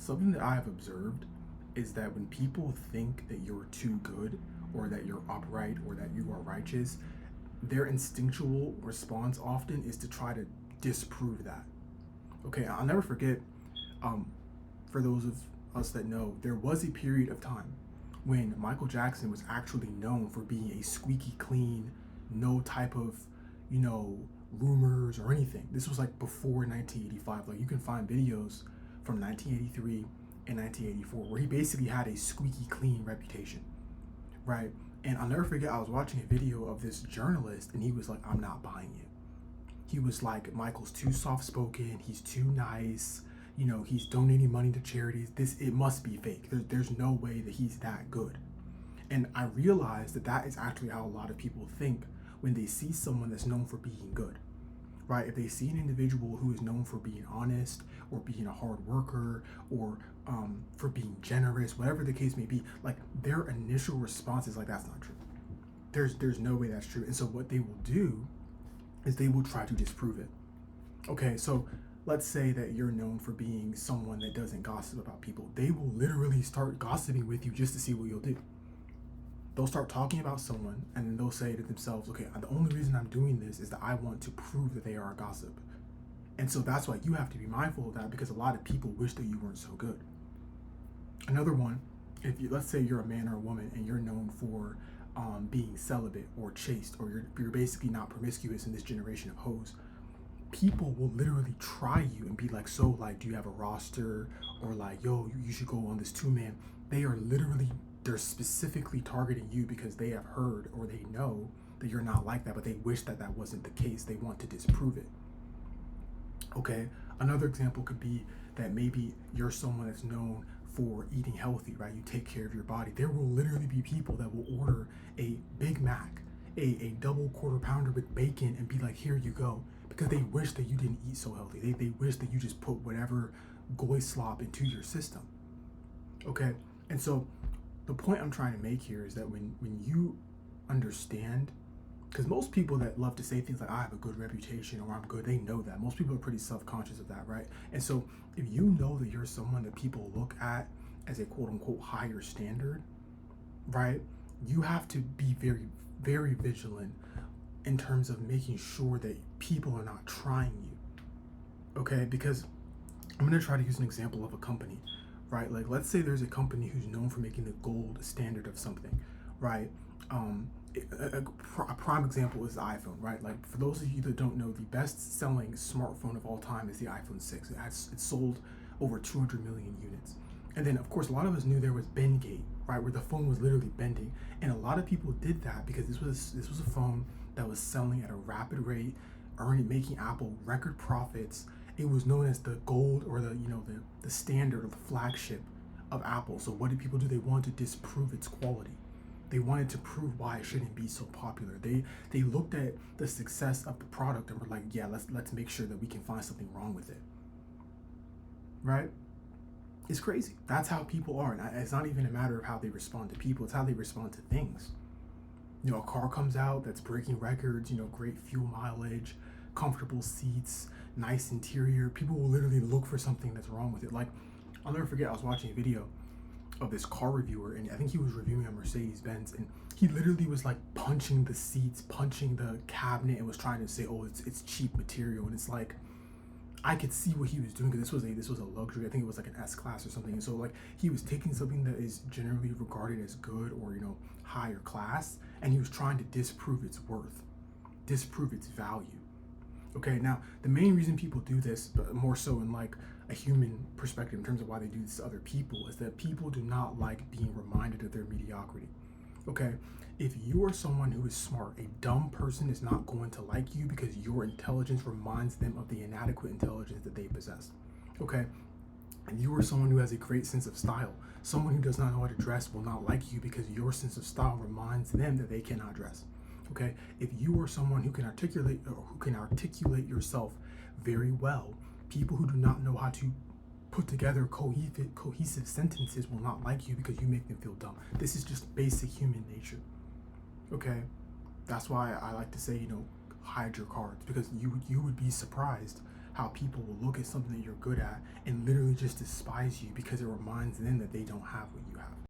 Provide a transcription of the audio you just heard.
Something that I have observed is that when people think that you're too good or that you're upright or that you are righteous, their instinctual response often is to try to disprove that. Okay, I'll never forget, um, for those of us that know, there was a period of time when Michael Jackson was actually known for being a squeaky clean, no type of, you know, rumors or anything. This was like before 1985. Like you can find videos from 1983 and 1984 where he basically had a squeaky clean reputation, right? And I'll never forget, I was watching a video of this journalist and he was like, I'm not buying it. He was like, Michael's too soft spoken, he's too nice, he's donating money to charities. It must be fake. There's no way that he's that good. And I realized that that is actually how a lot of people think when they see someone that's known for being good, right? If they see an individual who is known for being honest or being a hard worker or for being generous, whatever the case may be, like their initial response is like, that's not true. There's no way that's true. And so what they will do is they will try to disprove it. Okay, so let's say that you're known for being someone that doesn't gossip about people. They will literally start gossiping with you just to see what you'll do. They'll start talking about someone and then they'll say to themselves, okay, the only reason I'm doing this is that I want to prove that they are a gossip. And so that's why you have to be mindful of that, because a lot of people wish that you weren't so good. Another one, if you, let's say you're a man or a woman and you're known for being celibate or chaste, or you're basically not promiscuous in this generation of hoes, people will literally try you and be like, so like, do you have a roster? Or like, yo, you should go on this 2-man. They're specifically targeting you because they have heard or they know that you're not like that, but they wish that that wasn't the case. They want to disprove it. Okay, another example could be that maybe you're someone that's known for eating healthy, right? You take care of your body. There will literally be people that will order a Big Mac, a double quarter pounder with bacon, and be like, here you go, because they wish that you didn't eat so healthy. They wish that you just put whatever goy slop into your system. Okay, and so the point I'm trying to make here is that when you understand, because most people that love to say things like, I have a good reputation or I'm good, they know that. Most people are pretty self-conscious of that, right? And so if you know that you're someone that people look at as a quote unquote higher standard, right? You have to be very, very vigilant in terms of making sure that people are not trying you. Okay, because I'm going to try to use an example of a company, right? Like, let's say there's a company who's known for making the gold standard of something, right? A prime example is the iPhone, right? Like, for those of you that don't know, the best-selling smartphone of all time is the iPhone 6. It's sold over 200 million units. And then, of course, a lot of us knew there was Bendgate, right, where the phone was literally bending, and a lot of people did that because this was a phone that was selling at a rapid rate, making Apple record profits. It was known as the gold, or the standard, or the flagship of Apple. So what did people do? They wanted to disprove its quality. They wanted to prove why it shouldn't be so popular. They looked at the success of the product and were like, yeah, let's make sure that we can find something wrong with it. Right? It's crazy. That's how people are. And it's not even a matter of how they respond to people, it's how they respond to things. A car comes out that's breaking records, great fuel mileage, comfortable seats, nice interior. People will literally look for something that's wrong with it. Like, I'll never forget, I was watching a video of this car reviewer, and I think he was reviewing a Mercedes-Benz, and he literally was like punching the seats, punching the cabinet, and was trying to say, oh, it's cheap material. And it's like, I could see what he was doing, because this was a luxury. I think it was like an S-Class or something. And so like, he was taking something that is generally regarded as good or higher class, and he was trying to disprove its worth, disprove its value. Okay, now the main reason people do this, but more so in like a human perspective in terms of why they do this to other people, is that people do not like being reminded of their mediocrity. Okay, if you are someone who is smart, a dumb person is not going to like you because your intelligence reminds them of the inadequate intelligence that they possess. Okay, and you are someone who has a great sense of style. Someone who does not know how to dress will not like you because your sense of style reminds them that they cannot dress. Okay, if you are someone who can articulate yourself very well, people who do not know how to put together cohesive sentences will not like you because you make them feel dumb. This is just basic human nature. Okay, that's why I like to say, hide your cards, because you would be surprised how people will look at something that you're good at and literally just despise you because it reminds them that they don't have what you have.